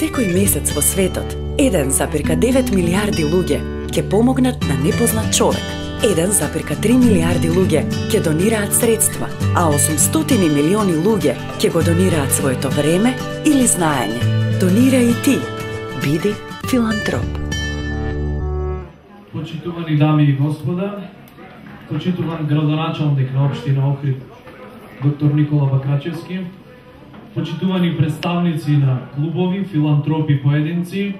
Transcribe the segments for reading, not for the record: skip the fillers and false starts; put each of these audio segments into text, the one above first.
Секој месец во светот 1,9 милиарди луѓе ќе помогнат на непознат човек. 1,3 милиарди луѓе ќе донираат средства, а 800 милиони луѓе ќе го донираат своето време или знаење. Донирај и ти. Биди филантроп. Почитувани дами и господа, почитуван градоначалник на општина Охрид, доктор Никола Бакрачевски, почитувани представници на клубови, филантропи поединци,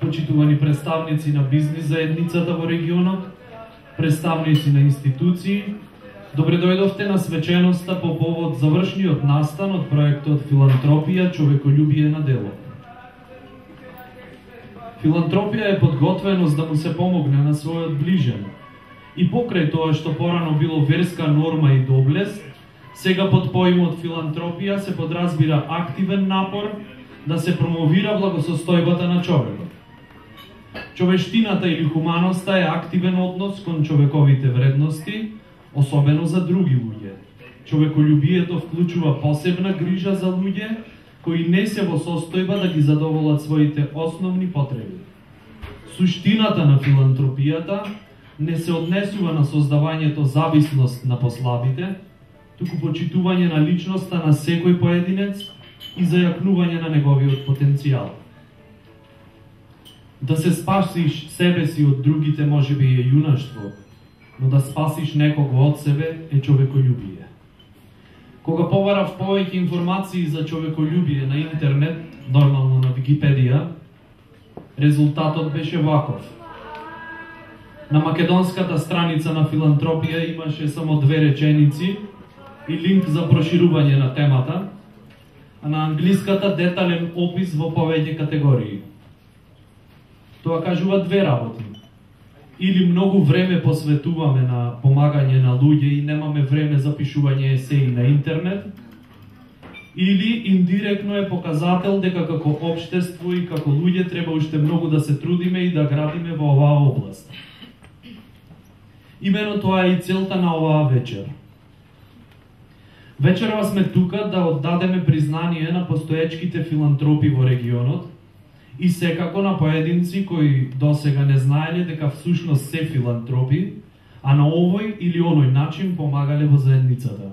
почитувани представници на бизнис заедницата во регионот, представници на институции, добре дојдовте на свеченоста по повод завршниот настан од проектот Филантропија, човеколюбие на дело. Филантропија е подготвеност да му се помогне на својот ближен. И покрај тоа што порано било верска норма и доблест, сега под поимот филантропија се подразбира активен напор да се промовира благосостојбата на човекот. Човештината или хуманоста е активен однос кон човековите вредности, особено за други луѓе. Човеколюбието вклучува посебна грижа за луѓе кои не се во состојба да ги задоволат своите основни потреби. Суштината на филантропијата не се однесува на создавањето зависност на послабите, туку почитување на личноста на секој поединец и зајакнување на неговиот потенцијал. Да се спасиш себе си од другите можеби е јунаштво, но да спасиш некого од себе е човеколюбие. Кога побарав повеќе информации за човеколюбие на интернет, нормално на Википедија, резултатот беше ваков. На македонската страница на филантропија имаше само 2 реченици и линк за проширување на темата, а на англиската детален опис во повеќе категории. Тоа кажува 2 работи. Или многу време посветуваме на помагање на луѓе и немаме време за пишување есеи на интернет, или индиректно е показател дека како општество и како луѓе треба уште многу да се трудиме и да градиме во оваа област. Имено тоа е и целта на оваа вечер. Вечерва сме тука да оддадеме признание на постоечките филантропи во регионот и секако на поединци кои досега не знаеле дека всушност се филантропи, а на овој или оној начин помагале во заедницата.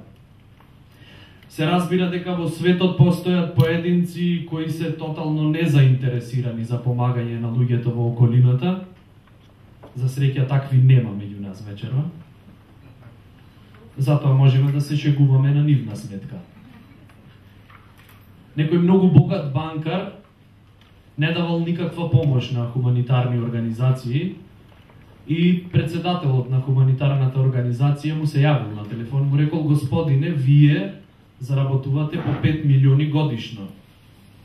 Се разбира дека во светот постојат поединци кои се тотално незаинтересирани за помагање на луѓето во околината. За среќа такви нема меѓу нас вечерва. Затоа можеме да се шегуваме на нивна сметка. Некој многу богат банкар не давал никаква помош на хуманитарни организации и председателот на хуманитарната организација му се јавил на телефон, му рекол: господине, вие заработувате по 5 милиони годишно,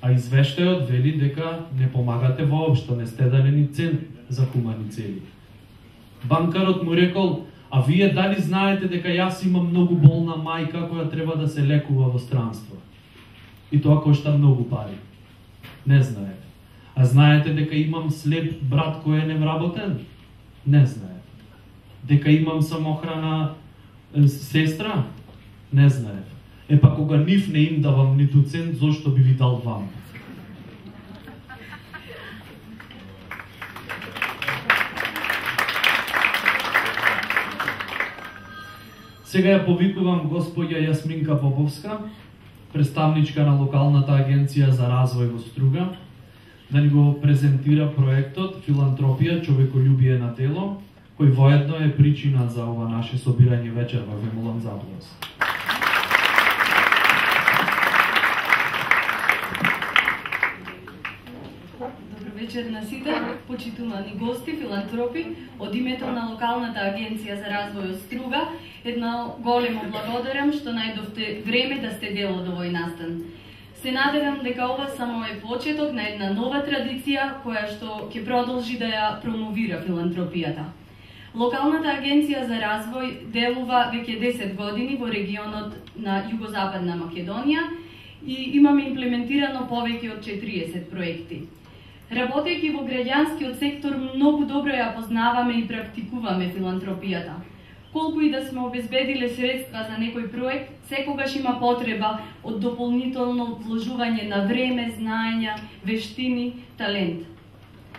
а извештајот вели дека не помагате воопшто, не сте дали ни цент за хумани цели. Банкарот му рекол: а вие дали знаете дека јас имам многу болна мајка која треба да се лекува во странство? И тоа кошта многу пари. Не знаете. А знаете дека имам слеп брат кој е невработен? Не знаете. Дека имам самохрана сестра? Не знаете. Епа кога нив не им давам ниту цент, зошто би ви дал вам? Сега ја повикувам господја Јасминка Поповска, представничка на локалната агенција за развој во Струга, да ни го презентира проектот Филантропија, човеколюбие на дело, кој воедно е причина за ова наше собирање вечерва. Ве молам за аплауз. Вечер на сите, почитувани гости, филантропи, од името на локалната агенција за развој од Струга, едно големо благодарам што најдовте време да сте дел од овој настан. Се надевам дека ова само е почеток на една нова традиција која што ќе продолжи да ја промовира филантропијата. Локалната агенција за развој делува веќе 10 години во регионот на Југозападна Македонија и имаме имплементирано повеќе од 40 проекти. Работејќи во граѓанскиот сектор, многу добро ја познаваме и практикуваме филантропијата. колку и да сме обезбедиле средства за некој проект, секогаш има потреба од дополнително вложување на време, знаења, вештини, талент,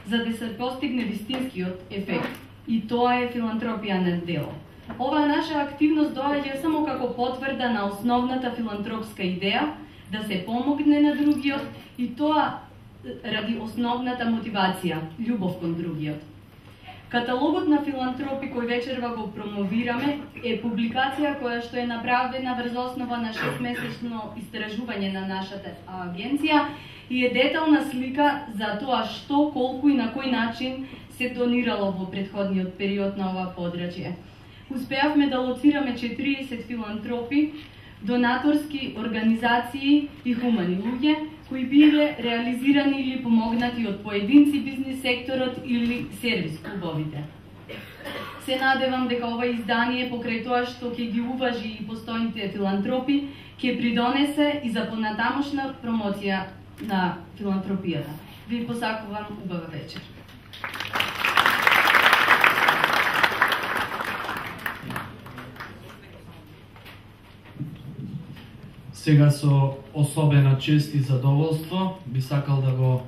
за да се постигне вистинскиот ефект. И тоа е филантропија на дело. Оваа наша активност доаѓа само како потврда на основната филантропска идеја да се помогне на другиот, и тоа ради основната мотивација, љубов кон другиот. Каталогот на филантропи кој вечерва го промовираме е публикација која што е направена врз основа на 6-месечно истражување на нашата агенција и е детална слика за тоа што, колку и на кој начин се донирало во претходниот период на ова подрачје. Успеавме да лоцираме 40 филантропи, донаторски организации и хумани луѓе кои биле реализирани или помогнати од поединци, бизнис секторот или сервис клубовите. Се надевам дека ова издание, покрај тоа што ќе ги уважи и постојните филантропи, ќе придонесе и за понатамошна промоција на филантропијата. Ви посакувам убава вечер. Сега со особена чест и задоволство би сакал да го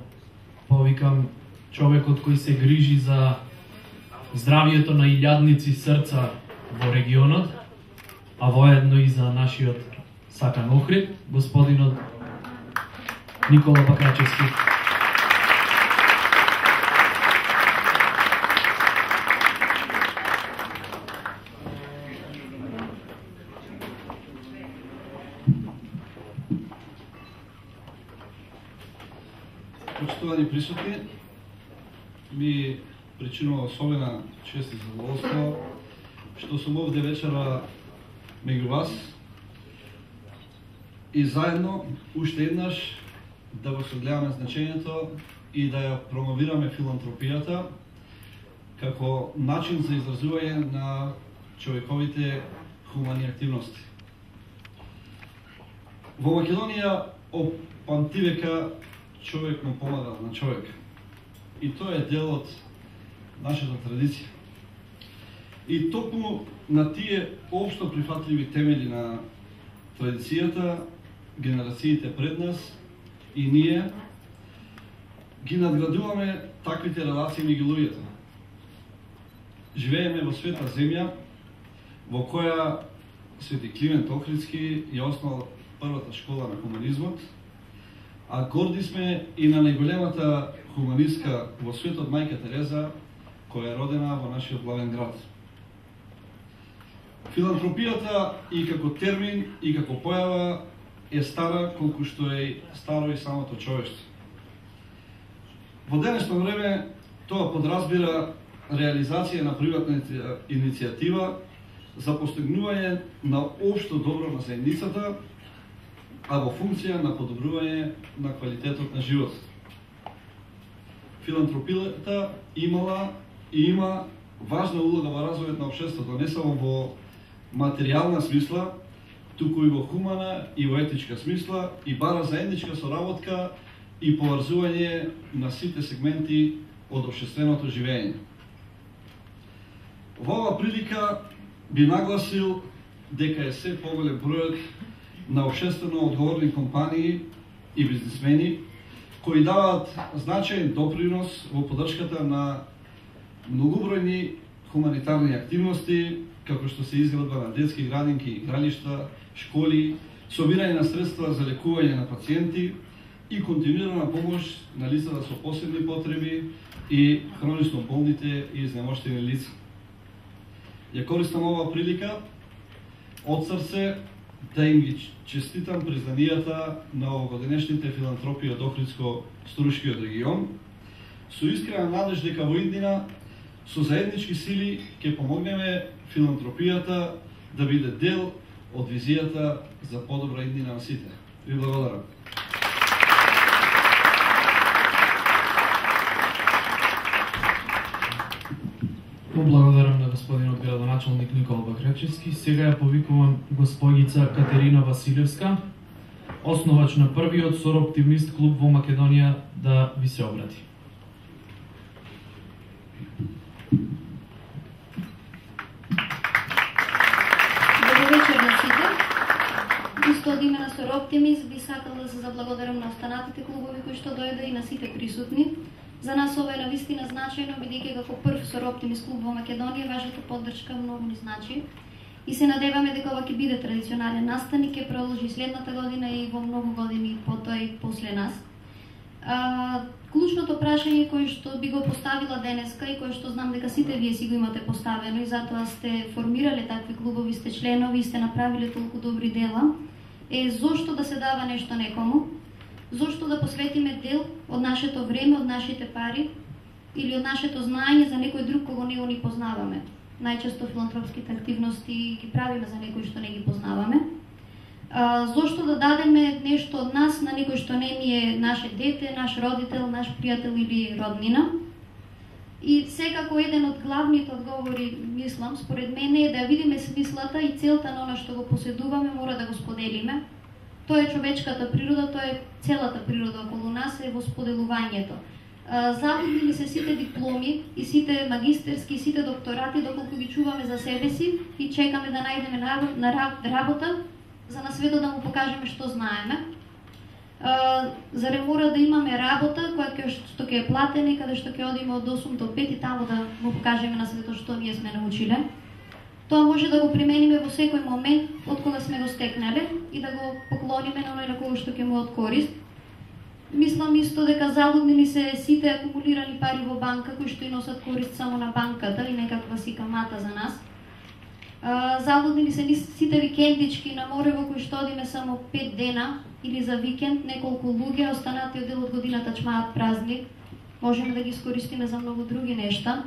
повикам човекот кој се грижи за здравието на илјадници срца во регионот, а воедно и за нашиот сакан Охрид, господинот Никола Бакачевски. Почитувани присутни, ми причинува особена чест и задоволство што сум овде вечера меѓу вас и заедно уште еднаш да го согледаме значењето и да ја промовираме филантропијата како начин за изразување на човековите хумани активности. Во Македонија од памтивека човек му помага на човек. И тоа е дел од нашата традиција. И токму на тие општо прифатливи темели на традицијата, генерациите пред нас и ние ги надградуваме таквите релации меѓу луѓето. Живееме во света земја во која Свети Климент Охридски ја основал првата школа на хуманизмот, а горди сме и на најголемата хуманистка во светот мајка Тереза, која е родена во нашиот главен град. Филантропијата и како термин и како појава е стара колку што е старо и самото човештво. Во денешно време тоа подразбира реализација на приватна иницијатива за постигнување на општо добро на заедницата, а во функција на подобрување на квалитетот на живот. Филантропијата имала и има важна улога во развојот на општеството, не само во материјална смисла, туку и во хумана и во етичка смисла, и бара заедничка соработка и поврзување на сите сегменти од општественото живење. Во оваа прилика би нагласил дека е се поголем бројот на општествено одговорни компании и бизнисмени кои даваат значаен допринос во поддршката на многобројни хуманитарни активности, како што се изградба на детски градинки, игралишта, школи, собирање на средства за лекување на пациенти и континуирана помош на лицата со посебни потреби и хронично болните и изнемоштени лица. Ја користам оваа прилика од срце да им ги честитам признанијата на овогодинешните филантропи од Охридско-Струшкиот регион, со искрена надеж дека во иднина со заеднички сили ќе помогнеме филантропијата да биде дел од визијата за подобра иднина на сите. Ви благодарам. Благодарам на господинот градоначалник Никола Бакачевски. Сега ја повикувам госпоѓица Катерина Василевска, основач на првиот сороптимист клуб во Македонија, да ви се обрати. од имена со оптимиз би сакала да се заблагодарам на останатите клубови кои што дојде и на сите присутни. За нас ова е навистина значајно, бидејќи како прв со оптимиз клуб во Македонија вашата поддршка многу ни значи. И се надеваме дека ова ќе биде традиционален настан и ќе продолжи следната година и во многу години потоа и после нас. Клучното прашање кое што би го поставила денеска и кое што знам дека сите вие си го имате поставено и затоа сте формирале такви клубови, сте членови и сте направиле толку добри дела, е зошто да се дава нешто некому, зошто да посветиме дел од нашето време, од нашите пари или од нашето знаење за некој друг кого не го ни познаваме. Најчесто филантропските активности ги правиме за некој што не ги познаваме. Зошто да дадеме нешто од нас на некој што не ни е наше дете, наш родител, наш пријател или роднина. И секако еден од главните одговори, мислам, според мене е да видиме смислата и целта на она што го поседуваме, мора да го споделиме. Тоа е човечката природа, тоа е целата природа околу нас, е во споделувањето. Загубили се сите дипломи и сите магистерски и сите докторати доколку ги чуваме за себе си и чекаме да најдеме работа за на светот да му покажеме што знаеме. Заре мора да имаме работа која што ќе е платена и каде што ќе одиме од 8 до 5 и таму да му покажеме на светот што ние сме научиле. Тоа може да го примениме во секој момент од кога сме го стекнале и да го поклониме на оној на кого што ќе му од корист. Мислам исто дека залудни ни се сите акумулирани пари во банка кои што и носат корист само на банката и некаква си камата за нас. Залудни ни се сите викендички на море во кои што одиме само 5 дена или за викенд неколку луѓе, останатиот дел од годината чмаат празни. Можеме да ги искористиме за многу други нешта.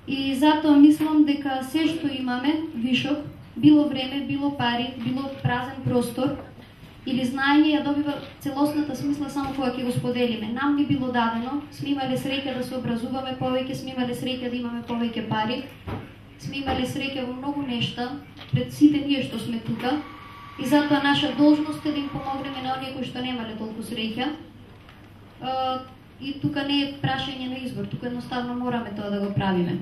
И затоа мислам дека се што имаме вишок, било време, било пари, било празен простор или знаење, ја добива целосната смисла само кога ќе го споделиме. Нам ни било дадено, сме имале среќа да се образуваме повеќе, сме имале среќа да имаме повеќе пари, сме имале среќа во многу нешта пред сите ние што сме тука и затоа наша должност е да им помогнеме на оние кои што немале толку среќа. И тука не е прашање на избор, тука едноставно мораме тоа да го правиме.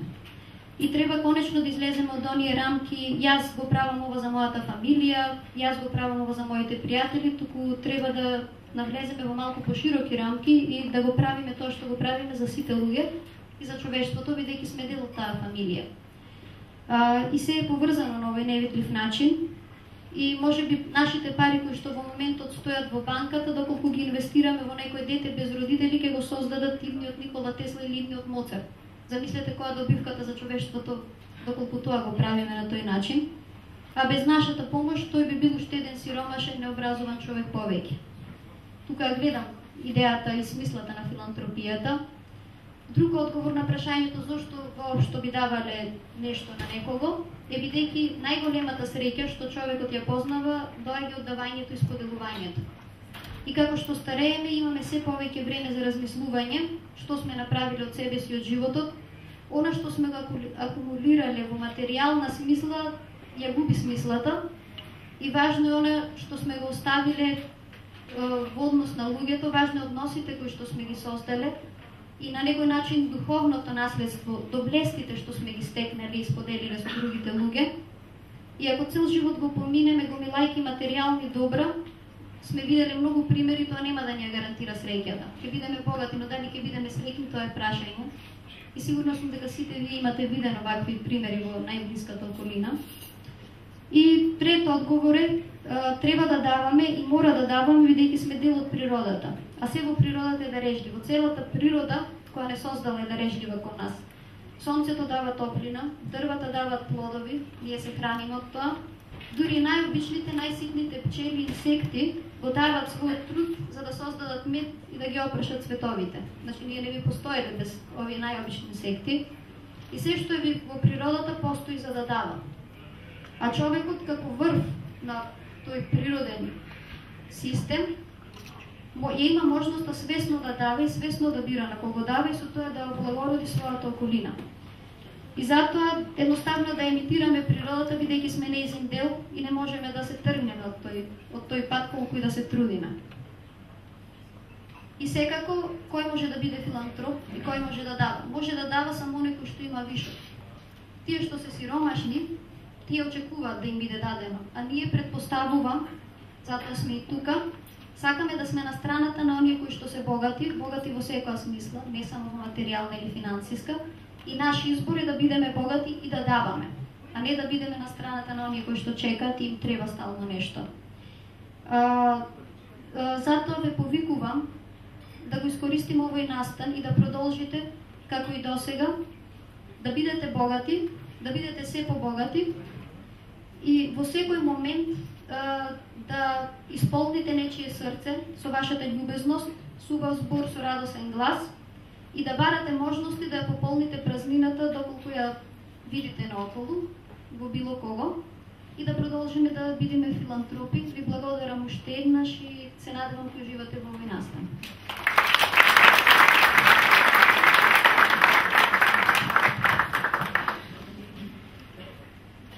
И треба конечно да излеземе од оние рамки, јас го правам ова за мојата фамилија, јас го правам ова за моите пријатели, туку треба да навлеземе во малку пошироки рамки и да го правиме тоа што го правиме за сите луѓе и за човештвото, бидејќи сме дел од таа фамилија. И се е поврзано на овој невидлив начин и можеби нашите пари кои што во моментот стојат во банката, доколку ги инвестираме во некој дете без родители, ќе го создадат идниот Никола Тесла или идниот Моцарт. Замислете која добивката за човештвото, доколку тоа го правиме на тој начин. А без нашата помош тој би бил уште еден сиромашен, необразован човек повеќе. Тука гледам идејата и смислата на филантропијата. Друг одговор на прашањето зошто воопшто би давале нешто на некого е бидејќи најголемата среќа што човекот ја познава доаѓа од давањето и споделувањето. И како што старееме имаме се повеќе време за размислување што сме направиле од себе си од животот, она што сме го акумулирале во материјална смисла ја губи смислата и важно е она што сме го оставиле во однос на луѓето, важно е односите кои што сме ги создале и на некој начин духовното наследство, доблестите што сме ги стекнали и споделиле со другите луѓе. И ако цел живот го поминеме гомилајќи материјални добра, сме виделе многу примери, тоа нема да ни ја гарантира среќата. Ќе бидеме богати, но дали ќе бидеме среќни, тоа е прашање. И сигурно сум дека сите вие имате видено вакви примери во најблиската околина. И трето одговор е, треба да даваме и мора да даваме, бидејќи сме дел од природата. А се во природата е дарежливо. Целата природа, која не создала е дарежлива кон нас. Сонцето дава топлина, дрвата дават плодови, ние се храниме од тоа. Дури најобичните, најситните пчели и инсекти го дават својот труд за да создадат мед и да ги опрашат цветовите. Значи, ние не би постоеле без овие најобични инсекти. И се што е во природата постои за да дава. А човекот како врв на тој природен систем има можност свесно да дава и свесно да бира на кого дава и со тоа да облагороди својата околина. И затоа едноставно да емитираме природата, бидејќи сме нејзин дел и не можеме да се тргнеме од тој пат колку и да се трудиме. И секако, кој може да биде филантроп и кој може да дава? Може да дава само оној кој што има вишок. Тие што се сиромашни, тие очекуваат да им биде дадено, а ние предпоставувам затоа сме и тука. Сакаме да сме на страната на оние кои што се богати во секоја смисла, не само во материјална или финансиска, и наш избор е да бидеме богати и да даваме, а не да бидеме на страната на оние кои што чекаат и им треба стално нешто. Затоа ве повикувам да го искористиме овој настан и да продолжите како и досега, да бидете богати, да бидете се побогати и во секој момент да исполните нечие срце со вашата љубезност, со убав збор, со радосен глас и да барате можности да ја пополните празнината доколку ја видите наоколу, во било кого, и да продолжиме да бидеме филантропи. Ви благодарам уште еднаш и се надевам кој живате во овој настан.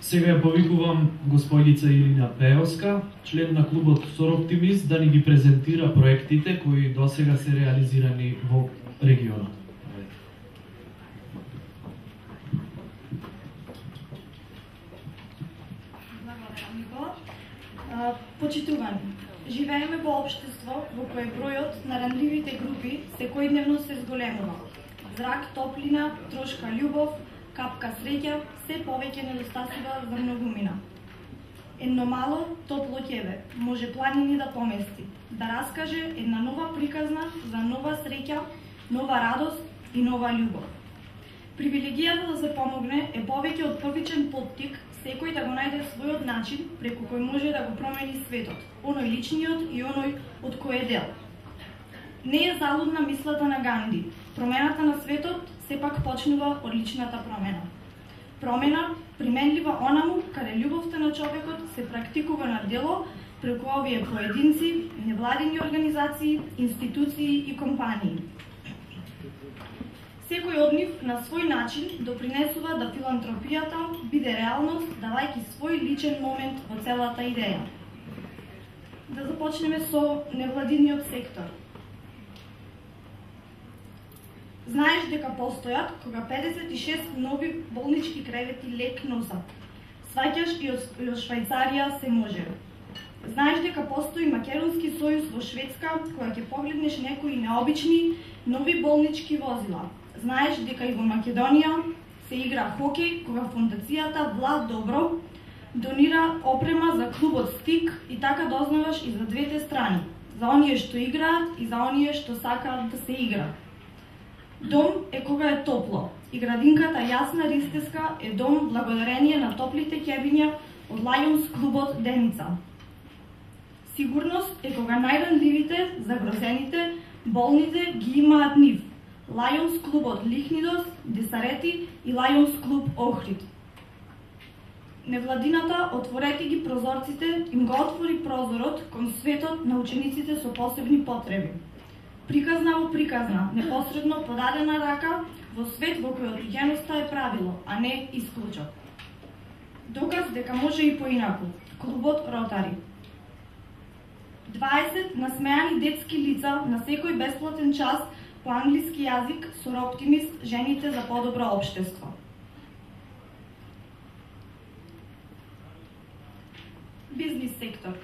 Сега ја повикувам господица Ирина Пеовска, член на клубот Сороптимист, да ни ги презентира проектите кои досега се реализирани во регионот. Благодарам, Никола. Почитувани, живееме во општество во кое бројот на ранливите групи секојдневно се зголемува. Зрак, топлина, трошка љубов, капка среќа, се повеќе недостасува за многумина. Едно мало, топло ќебе, може планини да помести, да раскаже една нова приказна за нова среќа, нова радост и нова љубов. Привилегијата да се помогне е повеќе од првичен поттик, секој да го најде својот начин преку кој може да го промени светот, оној личниот и оној од кој е дел. Не е залудна мислата на Ганди. Промената на светот сепак почнува од личната промена. Промена применлива онаму каде љубовта на човекот се практикува на дело преку овие поединци, невладини организации, институции и компании. Секој од нив на свој начин допринесува да филантропијата биде реалност, давајќи свој личен момент во целата идеја. Да започнеме со невладиниот сектор. Знаеш дека постојат кога 56 нови болнички кревети лек носат. Сваќаш и од Швајцарија се може. Знаеш дека постои Македонски сојуз во Шведска кога ќе погледнеш некои необични нови болнички возила. Знаеш дека и во Македонија се игра хокеј кога фондацијата Влад Добро донира опрема за клубот Стик и така дознаваш и за двете страни, за оние што играат и за оние што сакаат да се играат. Дом е кога е топло и градинката Јасна Ристеска е дом благодарение на топлите ќебиња од Лајонс клубот Деница. Сигурност е кога најранливите, загрозените, болните ги имаат нив. Лајонс клубот Лихнидос, Десарети и Лајонс клуб Охрид. Невладината отворете ги прозорците, им го отвори прозорот кон светот на учениците со посебни потреби. Приказна во приказна, непосредно подадена рака во свет во кој отуѓеноста е правило, а не исклучок. Доказ дека може и поинаку. Клубот Ротари. 20 насмеани детски лица на секој бесплатен час по англиски јазик Сороптимист, жените за подобро општество. Бизнис сектор.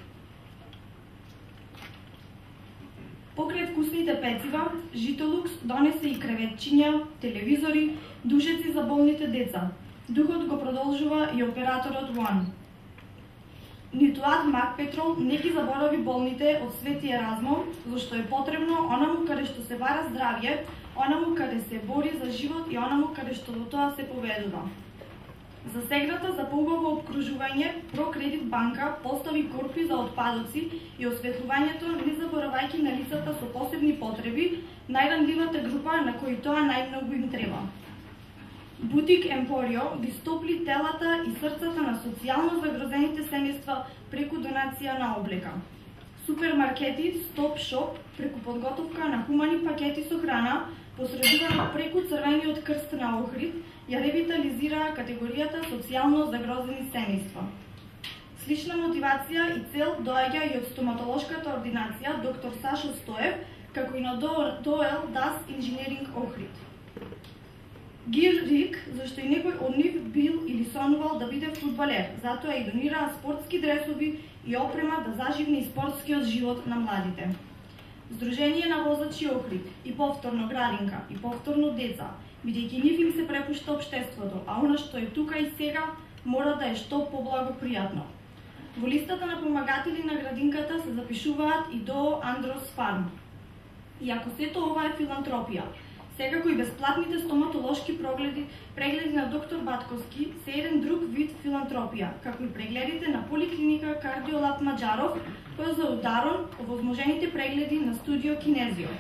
Покрај вкусните пецива, Житолукс донесе и креветчиња, телевизори, душеци за болните деца. Духот го продолжува и операторот One. Нитуат Мак Петрол не ги заборави болните од Свети Еразмо, зашто е потребно онаму каде што се бара здравје, онаму каде се бори за живот и онаму каде што во тоа се победува. За сегната за поубаво обкружување, Прокредит банка постави корпи за отпадоци и осветлувањето не заборавајќи на лицата со посебни потреби, најранливата група на кои тоа најмногу им треба. Бутик Емпорио ги стопли телата и срцата на социјално загрозените семејства преку донација на облека. Супермаркети Стоп Шоп преку подготовка на хумани пакети со храна, посредувано преку Црвениот крст на Охрид, ја ревитализираа категоријата социјално загрозени семејства. Слична мотивација и цел доаѓа и од стоматолошката ординација доктор Сашо Стоев, како и на Доел Дас Инженеринг Охрид. Гир Рик, зашто и некој од нив бил или сонувал да биде фудбалер, затоа и донираа спортски дресови и опрема да заживни и спортскиот живот на младите. Сдружение на возачи Охрид и повторно Градинка и повторно деца, бидејќи нив им се препушта општеството, а она што е тука и сега мора да е што поблагопријатно. Во листата на помагатели на градинката се запишуваат и до Андрос Фарм. И ако сето ова е филантропија, секако и бесплатните стоматолошки прегледи на доктор Батковски се еден друг вид филантропија, како и прегледите на поликлиника Кардиолаб Маджаров, кој за ударон овозможените прегледи на студио Кинезио.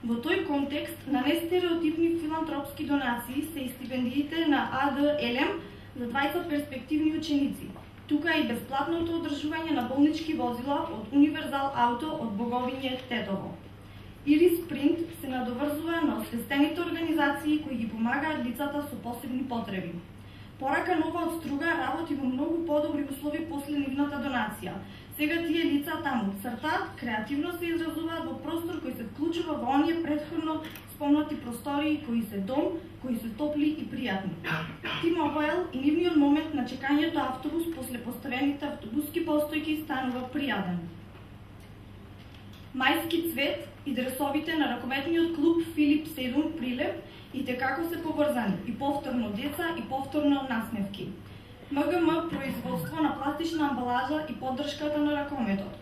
Во тој контекст на нестереотипни филантропски донации се и стипендиите на АД Елем за 20 перспективни ученици. Тука е и бесплатното одржување на болнички возила од Универзал Ауто од Боговиње Тетово. Ирис Принт се надоврзува на освестените организации кои ги помагаат лицата со посебни потреби. Порака Нова од Струга работи во многу подобри услови после нивната донација. Сега тие лица таму цртаат, креативно се изразуваат во простор кој се вклучува во оние претходно спомнати простории кои се дом, кои се топли и пријатни. T-Mobile и нивниот момент на чекањето автобус после поставените автобуски постојки станува пријатен. Мајски цвет и дресовите на раковетниот клуб Филип 7 Прилеп и текако се поврзани, и повторно деца, и повторно насмевки. МГМ производство на пластична амбалажа и поддршката на ракометот.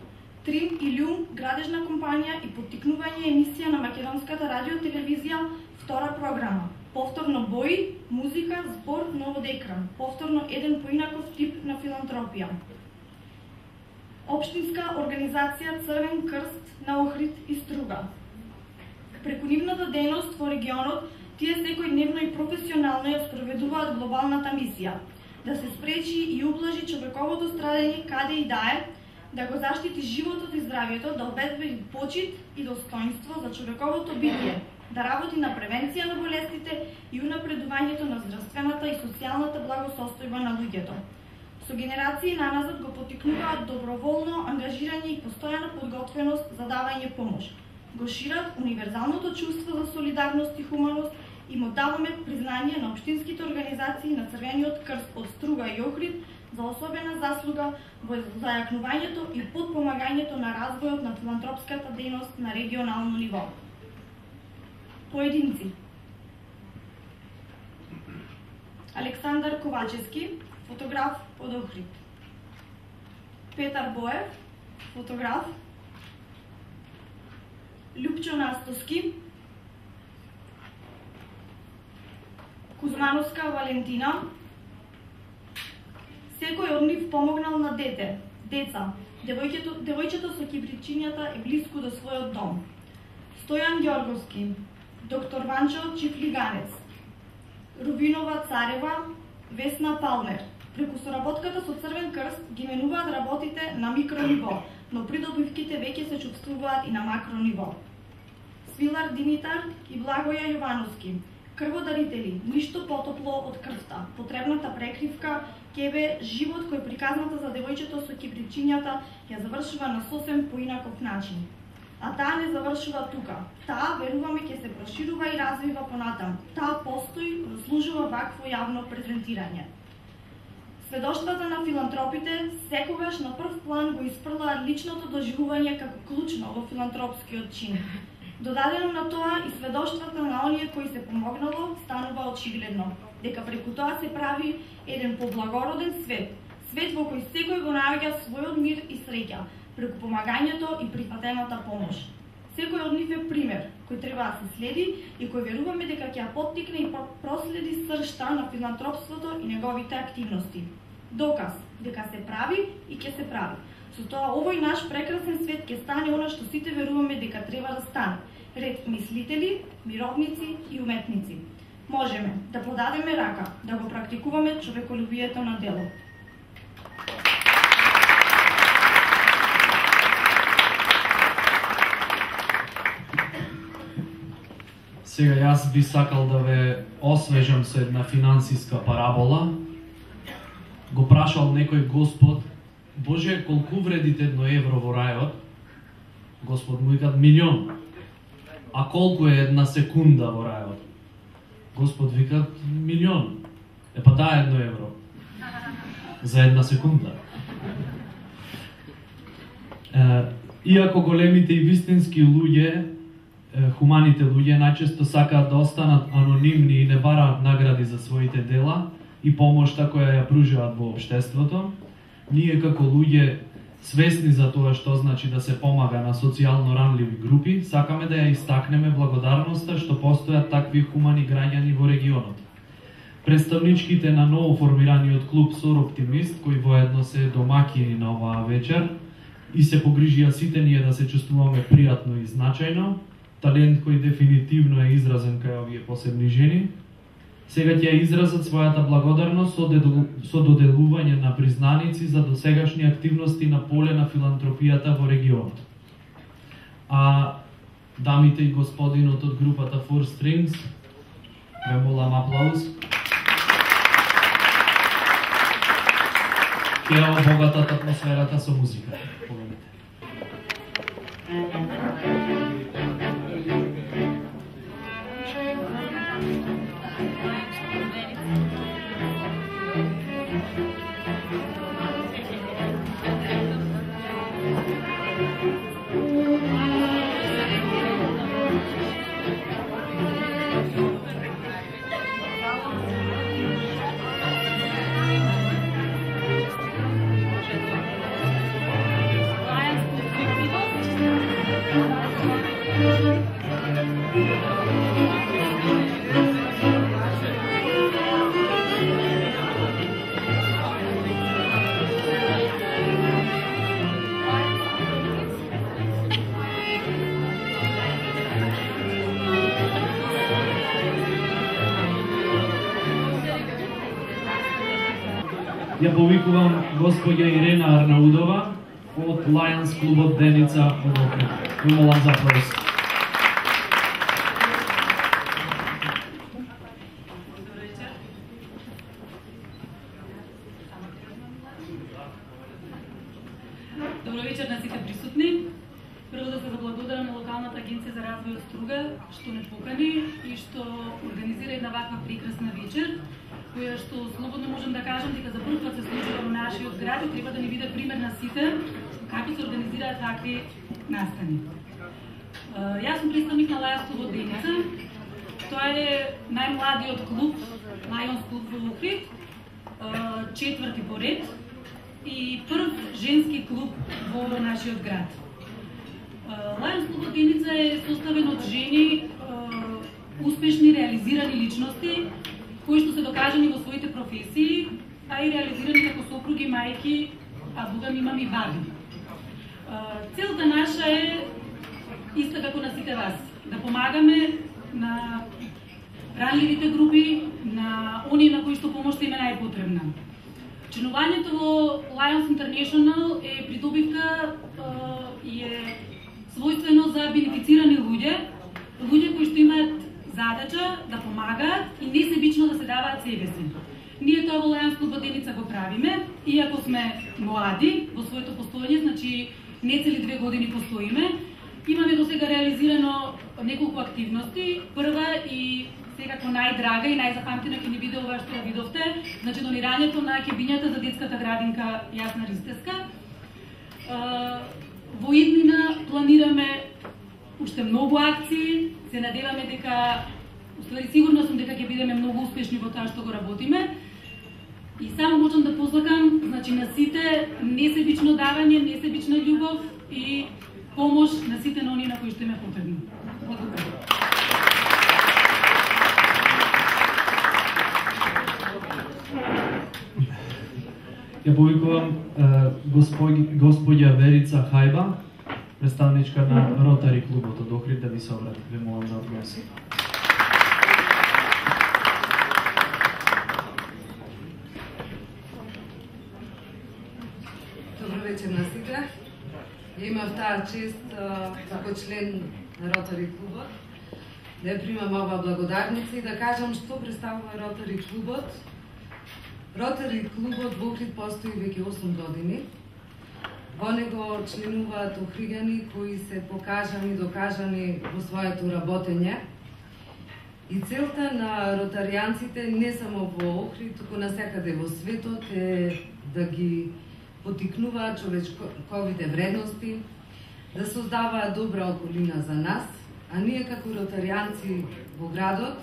Трим и Люм градежна компанија и поттикнување емисија на македонската радиотелевизија, втора програма. Повторно бои, музика, збор, новод екран. Повторно еден поинаков тип на филантропија. Општинска организација Црвен крст на Охрид и Струга. Преку нивната дејност во регионот, тие секојдневно и професионално ја спроведуваат глобалната мисија да се спречи и ублажи човековото страдање каде и да е, да го заштити животот и здравјето, да обезбеди почит и достоинство за човековото битие, да работи на превенција на болестите и унапредувањето на здравствената и социјалната благосостојба на луѓето. Со генерации наназад го поттикнуваат доброволно ангажирање и постојана подготвеност за давање помош. Го шират универзалното чувство за солидарност и хуманост и му даваме признање на општинските организации на Црвениот крст од Струга и Охрид за особена заслуга во зајакнувањето и подпомагањето на развојот на филантропската дејност на регионално ниво. Поединци. Александар Ковачевски, фотограф од Охрид. Петар Боев, фотограф. Љупчо Настоски. Кузмановска Валентина. Секој од нив помогнал на дете, деца. Девојчето со кибричињата е блиску до својот дом. Стојан Ѓорговски, доктор Ванчо Чифлиганец. Рувинова Царева, Весна Палмер. Преку соработката со Црвен крст ги менуваат работите на микрониво, но придобивките веќе се чувствуваат и на макрониво. Свилар Димитар и Благоја Јовановски. Крводарители, ништо потопло од крвта. Потребната прекривка, кебе, живот кој приказната за девојчето со кибричињата ја завршува на сосем поинаков начин. А таа не завршува тука. Таа, веруваме, ќе се проширува и развива понатам. Таа постои, заслужува вакво јавно презентирање. Сведоштвата на филантропите секогаш на прв план го испрлаат личното доживување како клучно во филантропскиот чин. Додадено на тоа и сведоштвата на оние кои се помогнало станува очигледно, дека преку тоа се прави еден поблагороден свет, свет во кој секој го наоѓа својот мир и среќа, преку помагањето и прифатената помош. Секој од нив е пример, кој треба да се следи и кој веруваме дека ќе ја поттикне и проследи сршта на филантропството и неговите активности. Доказ дека се прави и ќе се прави. Со тоа овој наш прекрасен свет ќе стане она што сите веруваме дека треба да стане. Ред мислители, мировници и уметници. Можеме да подадеме рака, да го практикуваме човеколюбието на дело. Сега јас би сакал да ве освежам со една финансиска парабола. Го прашал некој Господ: Боже, колку вредите 1 евро во рајот? Господ му викат 1.000.000. А колку е 1 секунда во рајот? Господ викат 1.000.000. Па да, 1 евро. За 1 секунда. Иако големите и вистински луѓе, хуманите луѓе, најчесто сакаат да останат анонимни и не бараат награди за своите дела и помошта која ја пружуваат во општеството, ние како луѓе свесни за тоа што значи да се помага на социјално ранливи групи, сакаме да ја истакнеме благодарноста што постојат такви хумани граѓани во регионот. Представничките на ново формираниот клуб Сор Оптимист, кои воедно се домакини на оваа вечер, и се погрижија сите ние да се чувствуваме пријатно и значајно, талент кој дефинитивно е изразен кај овие посебни жени, сега ќе изразат својата благодарност со доделување на признаници за досегашни активности на поле на филантропијата во регионот. А дамите и господинот од групата Four Strings, ве молам аплауз. Ќе обогатат атмосферата со музика. Ја повикувам господја Ирена Арнаудова од Lions клубот Деница од Охрид. Ви молам за аплауз. Добро вечер на сите присутни. Прво да се заблагодарам на локалната агенција за развој од Струга што не покани и што организира една ваква прекрасна вечер, која што слободно можам да кажам дека за прв пат се случува во нашиот град и треба да ни биде пример на сите како се организираат такви настани. Јас сум представник на Lions клубот Деница. Тоа е најмладиот клуб, Lions клуб во Охрид, четврти по ред и прв женски клуб во нашиот град. Lions клубот Деница е составен од жени, успешни, реализирани личности, кои што се докажани во своите професии, а и реализирани како сопруги, мајки, а богам имам и баби. Целта наша е иста како на сите вас, да помагаме на ранливите групи, на оние на кои што помошта им е најпотребна. Членувањето во Lions International е придобивка и е својствено за бенефицирани луѓе кои што имаат задача да помагаат и несебично да се даваат себе си. Ние тоа во Lions клубот Деница го правиме, иако сме млади во своето постоење, значи не цели 2 години постоиме. Имаме досега реализирано неколку активности. Прва и секако најдрага и најзапамтена ќе ни биде ова што ја видовте, значи донирањето на ќебињата за детската градинка Јасна Ристеска. Во иднина планираме уште многу акции, се надеваме дека, уствари сигурно сум дека ќе бидеме многу успешни во тоа што го работиме. И само можам да посакам, значи на сите несебично давање, несебична љубов и помош на сите на оние на кои што им е потребно. Благодарам. Ја повикувам господја Верица Хајба, представничка на Ротари клубот од Охрид, да ви се обрати. Ве молам за аплауз. Добро вечер на сите. Ја имав таа чест како член на Ротари клубот да ја примам ова благодарница и да кажам што представува Ротари клубот. Ротари клубот во Охрид постои веќе 8 години. Во него членуваат охриѓани кои се покажани и докажани во своето работење. И целта на ротаријанците не само во Охрид, туку насекаде во светот е да ги потикнуваат човечковите вредности, да создаваат добра околина за нас, а ние како ротаријанци во градот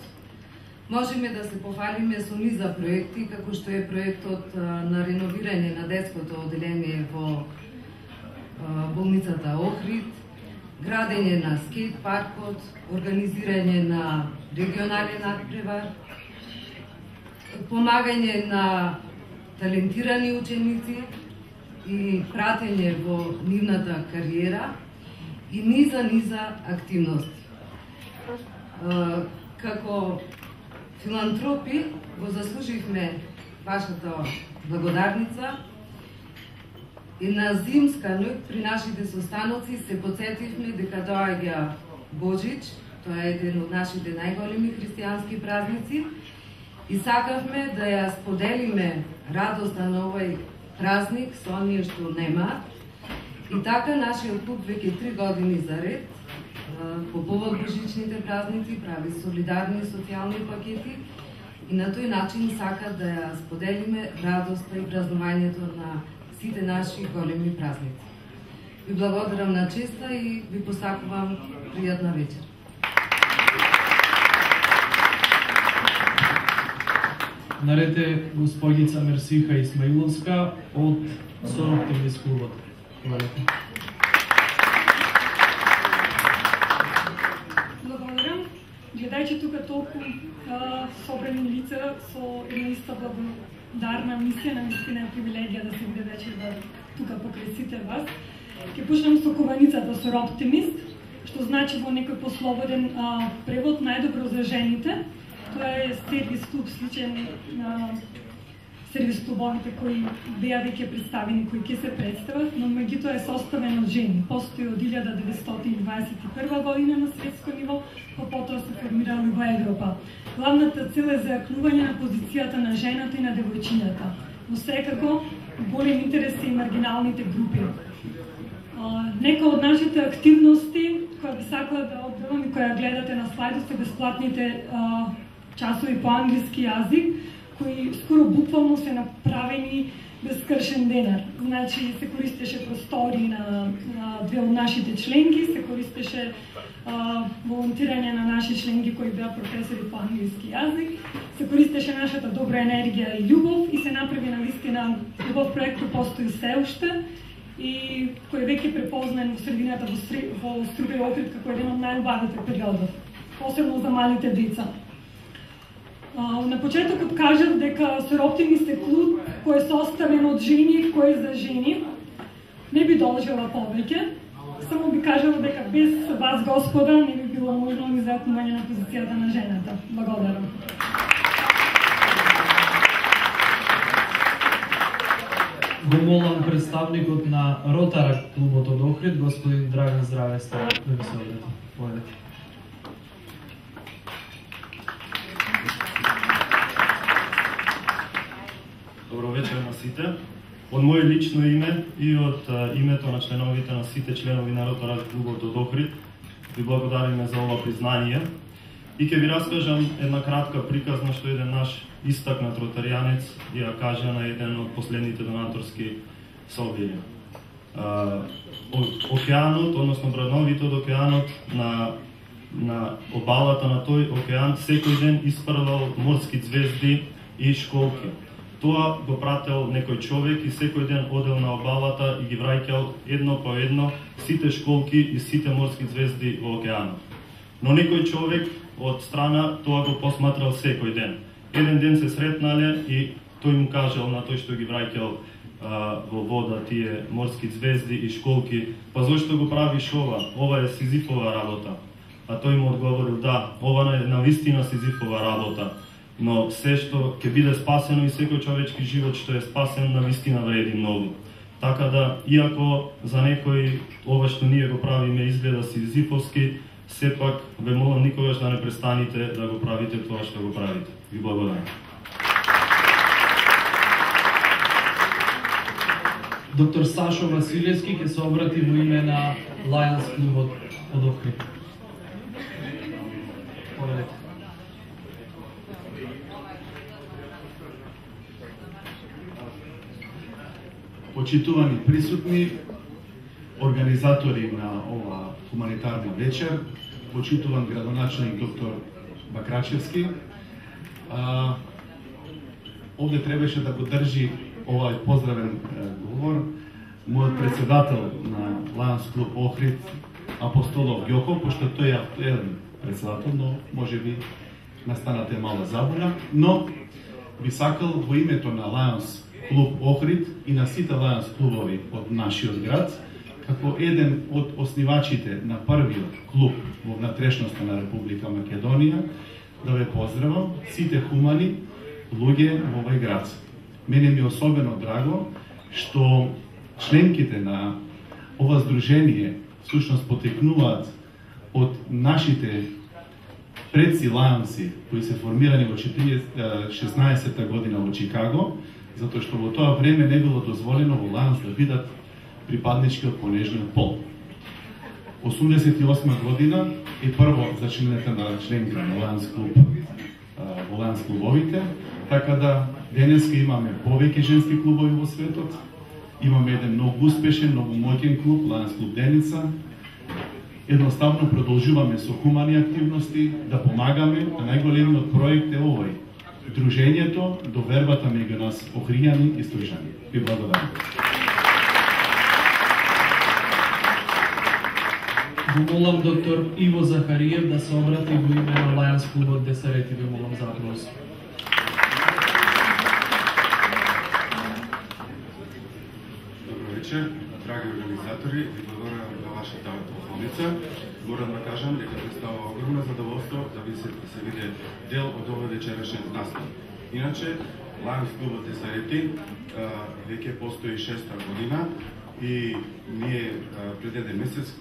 можеме да се пофалиме со низа проекти, како што е проектот на реновирање на детското оделение во болницата Охрид, градење на скейт паркот, организирање на регионален надпревар, помагање на талентирани ученици и пратење во нивната кариера и низа активности. Како филантропи го заслуживме вашата благодарница и на зимска ноќ при нашите состаноци се потсетивме дека доаѓа Божич, тоа е еден од нашите најголеми христијански празници, и сакавме да ја споделиме радоста на овој празник со оние што немаат. И така нашиот клуб веќе 3 години за ред по повод божичните празници прави солидарни социјални пакети и на тој начин сака да ја споделиме радоста и празнувањето на сите наши големи празници. Ви благодарам на честа и ви посакувам пријатна вечер. Наред е господица Мерсиха Исмаиловска од Сороптимис клубот. Благодарам. Гледајќи тука толку собрани лица со една иста благодарна мисија, наистина е привилегија да се биде вечер тука покрај сите вас. Ќе почнем со кованицата Сороптимист, што значи во некој послободен превод најдобро за жените. Тоа е сервис клуб сличен на сервис клубовите кои беа веќе представени, кои ќе се представат, но меѓутоа е составен од жени. Постои од 1921 година на светско ниво, па потоа се формирали во Европа. Главната цел е зајакнување на позицијата на жената и на девојчињата, но секако голем интерес и маргиналните групи. Нека од нашите активности, која би сакала да одделам и која гледате на слайдот, се бесплатните часови по англиски јазик, кои скоро буквално се направени без скршен денар. Значи, се користеше простори на две од нашите членки, се користеше волонтирање на наши членки кои беа професори по англиски јазик, се користеше нашата добра енергија и љубов и се направи на вистина љубов проектот постои се уште и кој веќе препознан во средината во Струга и Охрид како еден од најубавите периодов, посебно за малите деца. На почетокот кажав дека Сороптимист е клуб кој е составен од жени, кој е за жени. Не би должела повеќе, само би кажала дека без вас, господа, не би било можно ни зајакнување на позицијата на жената. Благодарам. Го молам представникот на Ротара клубот од Охрид, господин Драган Здравеста, да ви се обрати. Добро вечер на сите. Од моје лично име и од името на членовите на сите членови на Ротарат клубот од Охрид ви благодариме за ова признание и ќе ви раскажам една кратка приказна што еден наш истакнат ротаријанец ја кажа на еден од последните донаторски собири. Океанот, односно брадновите од океанот, на обалата на тој океан секој ден испрвал морски ѕвезди и школки. Тоа го прател некој човек и секој ден одел на обалата и ги враќал едно по едно сите школки и сите морски звезди во океанот. Но некој човек од страна тоа го посматрал секој ден. Еден ден се сретнале и тој му кажал на тој што ги враќал во вода тие морски звезди и школки: па зошто го правиш ова? Ова е Сизифова работа. А тој му одговорил: да, ова е навистина Сизифова работа, но се што ќе биде спасено и секој човечки живот што е спасен навистина вреди многу. Така да, иако за некој ова што ние го правиме изгледа сизифовски, сепак ве молам никогаш да не престанете да го правите тоа што го правите. Ви благодарам. Доктор Сашо Василевски ќе се обрати во име на Lions клубот од Охрид. Повелете. почитувани присутни, организатори на ова хуманитарна вечер, почитуван градоначелник доктор Бакрачевски. Овде требаше да го држи овај поздравен говор мојот председател на Лајонс клуб Охрид, Апостолов Ѓоко, пошто тој е актуелен председател, но може би настанате мала забуна, но би сакал во името на Лајонс клуб Охрид и на сите Лајонс клубови од нашиот град, како еден од основачите на првиот клуб во внатрешноста на Република Македонија, да ве поздравам сите хумани луѓе во овој град. Мене ми е особено драго што членките на ова здружение всушност потекнуваат од нашите предци Лајонси, кои се формирани во 16-та година во Чикаго, затоа што во тоа време не било дозволено во Лајонс да бидат припаднички од понежниот пол. 88 година и прво зачинете на членки на Лајонс клуб во Лајонс клубовите, така да денеска имаме повеќе женски клубови во светот, имаме еден многу успешен, многу моќен клуб, Лајонс клуб Деница. Едноставно продолжуваме со хумани активности, да помагаме, а најголемиот проект е овој. Дружењето до вербата меѓу нас охријани и струјчани. Ви благодарам. Го молам доктор Иво Захариев да се обрати во име на Лајонс клубот Десарети, ви молам за аплауз. Добро вечер, драги организатори, ви благодарам за вашата поканица. Морам да кажам дека представува огромно задоволство да ви се биде дел од овој вечерашен настан. Иначе, Лајонс клубот Десарети веќе постои 6-та година и ние пред еден месец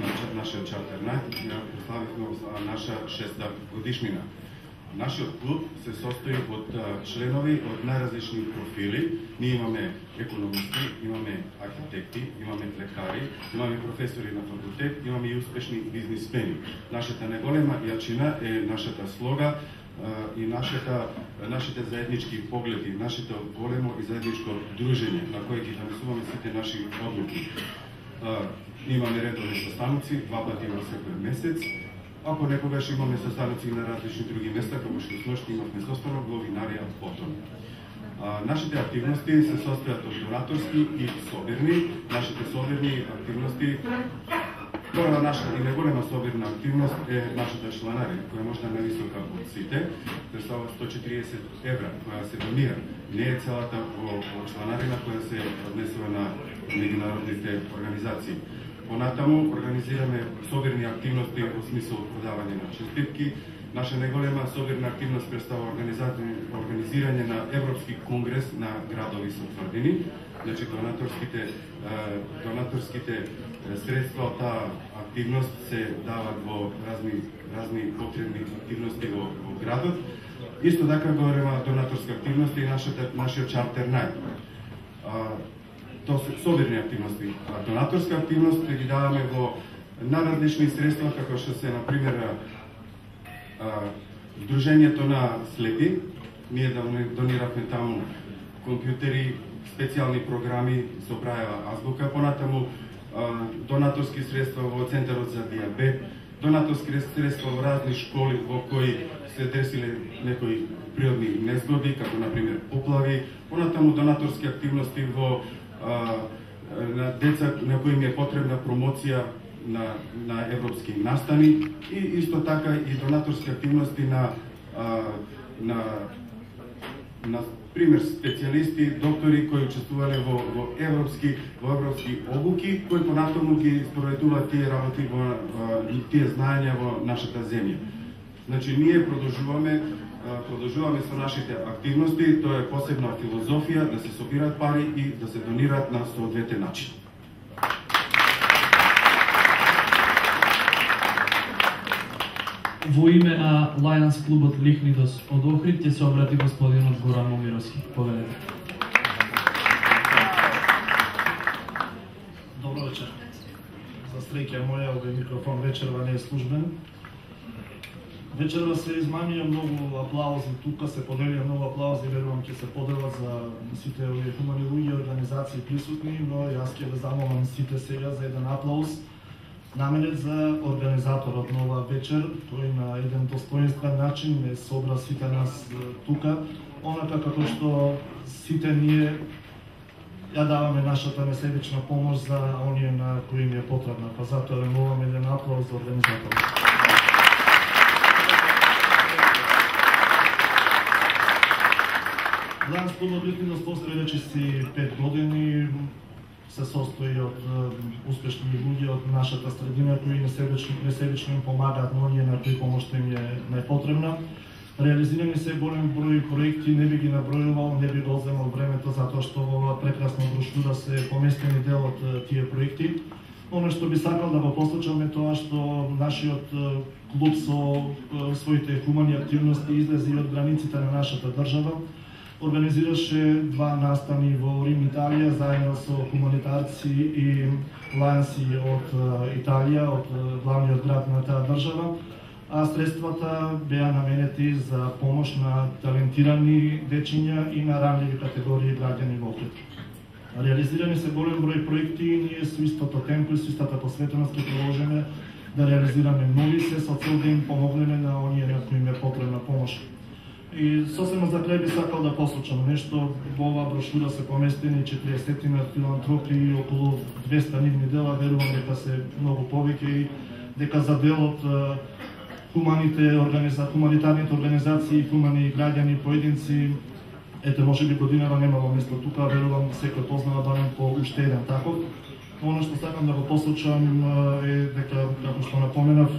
на нашиот чартер најт ја прославивме наша 6-та годишнина. Нашиот клуб се состои од членови од најразлични профили. Ние имаме економисти, имаме архитекти, имаме лекари, имаме професори на факултет, имаме и успешни бизнисмени. Нашата најголема јачина е нашата слога и нашите заеднички погледи, нашето големо и заедничко дружење на кое ги донесуваме сите наши одлуки. Имаме редовни состаноци, 2 пати во секој месец. Ако некогаш имаме состаноци на различни други места, како што сношти имавме состанок во винарија Потон. Нашите активности се состојат од донаторски и собирни. Нашите собирни активности, прва наша и најголема собирна активност е нашата чланарина, која е можда највисока од сите, представува 140 евра, која се донира. Не е целата чланарина која се однесува на меѓународните организации. Понатаму организираме собирни активности во смисол продавање на честитки. Наша најголема собирна активност представува организирање на Европски конгрес на градови со тврдини. Значи донаторските средства од таа активност се дават во разни потребни активности во градот. Исто така говориме донаторска активност и нашиот чартер најт. Тоа се собирни активности. Донаторска активност ги даваме во најразлични средства, како што се, например, Дружењето на слепи. Ние дониравме таму компјутери, специјални програми со Брајева азбука, понатаму донаторски средства во Центарот за диабет, донаторски средства во разни школи во кои се десиле некои природни незгоди, како например поплави, понатаму донаторски активности во на деца на кои им е потребна промоција на европски настани и исто така и донаторски активности на пример специјалисти, доктори кои учествувале во европски обуки, кои понатаму ги спроведуваат тие работи тие знаења во нашата земја. Значи ние продолжуваме со нашите активности, тоа е посебна филозофија да се собираат пари и да се донираат на соодветен начин. Во име на Лајонс клубот Лихнидос од Охрид ќе се обрати господинот Горан Момировски. Повелете. Добро вечер. За среќа моја, овој микрофон вечерва не е службен. Вечерва се измамија многу аплаузи, тука се поделија многу аплаузи, верувам ќе се поделат за сите овие хумани луѓе, организации присутни, но јас ќе ве замолам сите сега за еден аплауз наменет за организаторот на оваа вечер, тој на еден достоинствен начин не собра сите нас тука, онака како што сите ние ја даваме нашата несебична помош за оние на кои им е потребна. Па затоа ве молам еден аплауз за организаторот. Ланс клубот Литвин успостави вече си 5 години, се состои од успешни луѓе од нашата средина кои несебично им помагаат на оние на кои помошта им е најпотребна. Реализирани се голем број проекти, не би ги набројувал, не би го земал времето затоа што во оваа прекрасна брошура се поместени дел од тие проекти. Оно што би сакал да го посочам е тоа што нашиот клуб со своите хумани активности излезе од границите на нашата држава. Организираше 2 настани во Рим, Италија, заедно со хуманитарци и ланси од Италија, од главниот град на таа држава, а средствата беа наменети за помош на талентирани дечиња и на ранливи категории граѓани во Охрид. Реализирани се голем број проекти и ние со истото темпо и со истата посветеност ќе продолжиме да реализираме нови се со цел да им помогнеме на оние на кои им е потребна помош. И сосема за крај би сакал да посочам нешто. Во оваа брошура се поместени 40 филантропи и околу 200 нивни дела. Верувам дека се многу повеќе и дека за дел од хуманитарните организации и хумани граѓани поединци, ете можеби годинава немало место тука, верувам секој познава барем по уште еден таков. Оно што сакам да го посочам е дека, како што напоменав,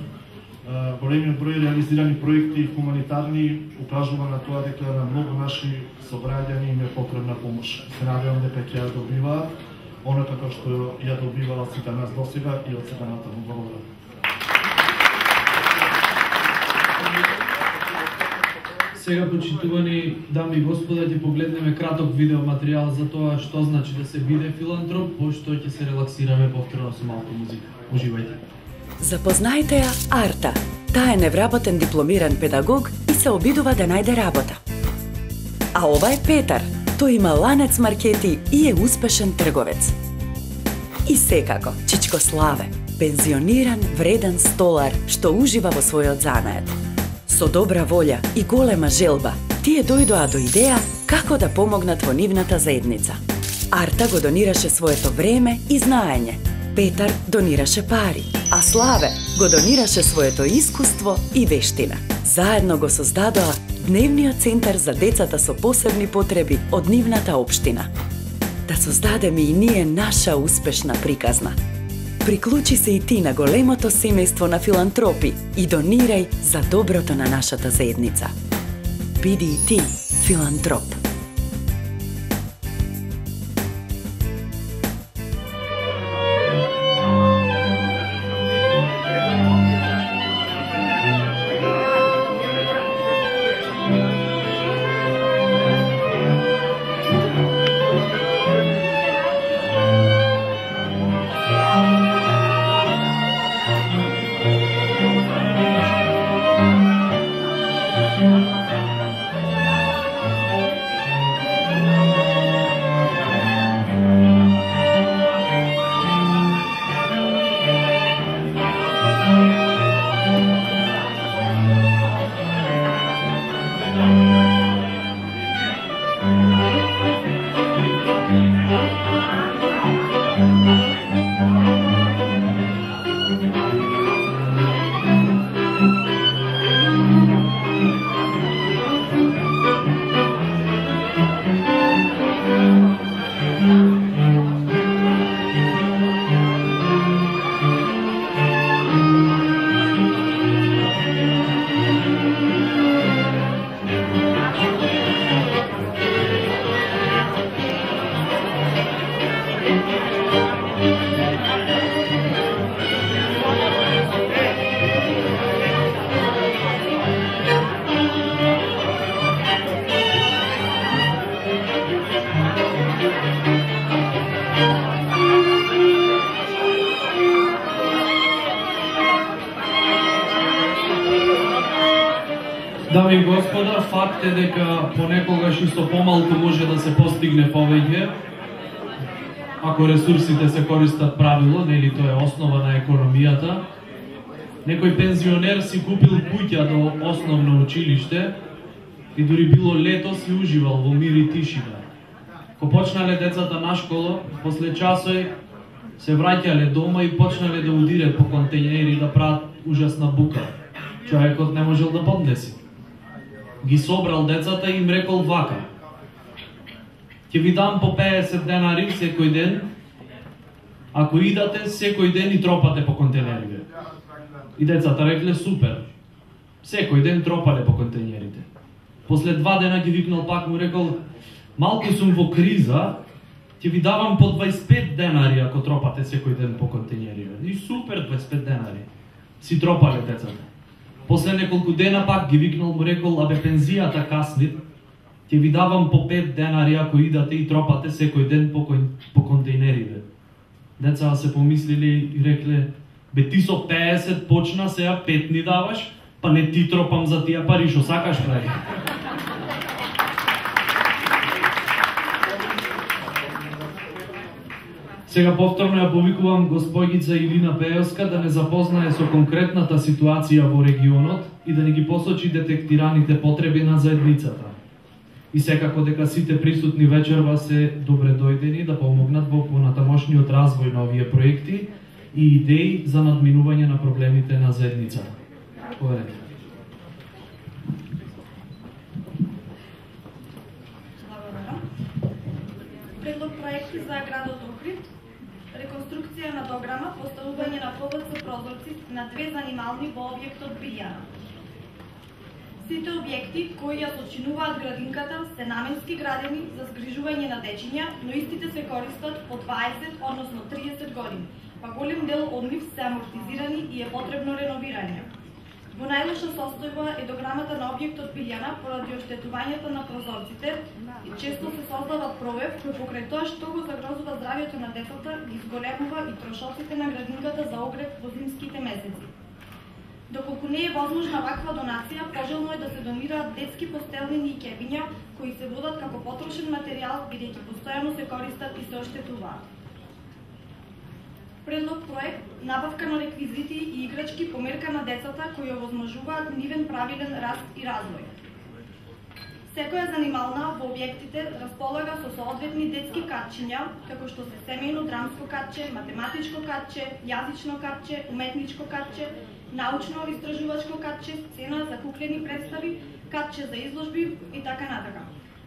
големиот број реализирани проекти хуманитарни укажува на тоа дека на многу наши собраѓани им е потребна помош. Се надевам дека ќе ја добиваат, оно како што ја добиваат сите нас досега и од сега натаму. Благодарам. Сега, почитувани дами и господа, ќе погледнеме краток видео материјал за тоа што значи да се биде филантроп, пошто ќе се релаксираме повторно со малку музика. Уживајте. Запознајте ја Арта. Таа е невработен дипломиран педагог и се обидува да најде работа. А ова е Петар. Тој има ланец маркети и е успешен трговец. И секако, Чичко Славе, пензиониран, вреден столар што ужива во својот занает. Со добра волја и голема желба, тие дојдоа до идеја како да помогнат во нивната заедница. Арта го донираше своето време и знаење. Петар донираше пари, а Славе го донираше своето искуство и вештина. Заедно го создадоа Дневниот центар за децата со посебни потреби од нивната општина. Да создадеме и ние наша успешна приказна. Приклучи се и ти на големото семејство на филантропи и донирај за доброто на нашата заедница. Биди и ти филантроп. Дами и господа, факт е дека понекогаш и со помалку може да се постигне повеќе, ако ресурсите се користат правилно, нели тоа е основа на економијата. Некој пензионер си купил куќа до основно училиште и дури било лето си уживал во мир и тишина. Ко почнале децата на школа, после часој се враќале дома и почнале да удират по контејнери да прават ужасна бука. Човекот не можел да поднеси. Ги собрал децата и им рекол вака: ќе ви дам по 50 денари секој ден, ако идате секој ден и тропате по контејнерите. И децата рекле супер. Секој ден тропале по контејнерите. После 2 дена ги викнал пак, му рекол: малку сум во криза, ќе ви давам по 25 денари ако тропате секој ден по контејнерите. И супер, 25 денари. Си тропале децата. После неколку дена пак ги викнал, му рекол: абе пензијата касни, ќе ви давам по 5 денари ако идате и тропате секој ден по контејнерите. Децата се помислили и рекле: бе ти со 50 почна, сега 5 ни даваш, па не ти тропам за тие пари, шо сакаш прави. Сега повторно ја повикувам господјица Илина Пејовска да не запознае со конкретната ситуација во регионот и да не ги посочи детектираните потреби на заедницата. И секако дека сите присутни вечерва се добре дојдени да помогнат во понатамошниот развој на овие проекти и идеи за надминување на проблемите на заедницата. Благодарам. Предлог проекти за градот Охрид, реконструкција на дограма, поставување на ПВЦ прозорци на 2 занимални во објектот Билјана. Сите објекти кои ја сочинуваат градинката се наменски градени за згрижување на дечиња, но истите се користат по 20, односно 30 години, па голем дел од нив се амортизирани и е потребно реновирање. Во најлоша состојба е дограмата на објектот Билјана поради оштетувањето на прозорците и често се создава провев кој покрај тоа што го загрозува здравјето на децата ги зголемува и трошоците на градинката за огрев во зимските месеци. Доколку не е возможна ваква донација, пожелно е да се донираат детски постелнини и кебиња кои се водат како потрошен материјал бидејќи постојано се користат и се оштетуваат. Предлог проект набавка на реквизити и играчки по мерка на децата кои овозможуваат нивен правилен раст и развој. Секоја занимална во објектите располага со соодветни детски катчиња, како што се семејно драмско катче, математичко катче, јазично катче, уметничко катче, научно-истражувачко катче, сцена за куклени представи, катче за изложби и така натака.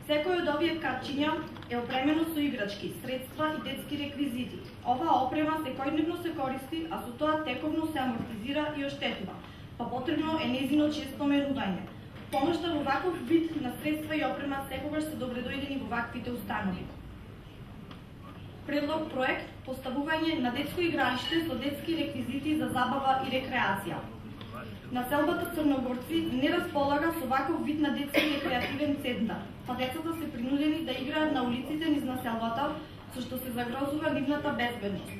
Секој од овие катчиња е опремено со играчки, средства и детски реквизити. Оваа опрема секојдневно се користи, а со тоа тековно се амортизира и оштетува, па потребно е нејзино често менување. Помошта во ваков вид на средства и опрема секогаш се добредојдени во ваквите установи. Предлог проект поставување на детско игралиште со детски реквизити за забава и рекреација. Населбата Црногорци не располага со ваков вид на детски рекреативен центар, па децата се принудени да играат на улиците низ населбата, со што се загрозува нивната безбедност.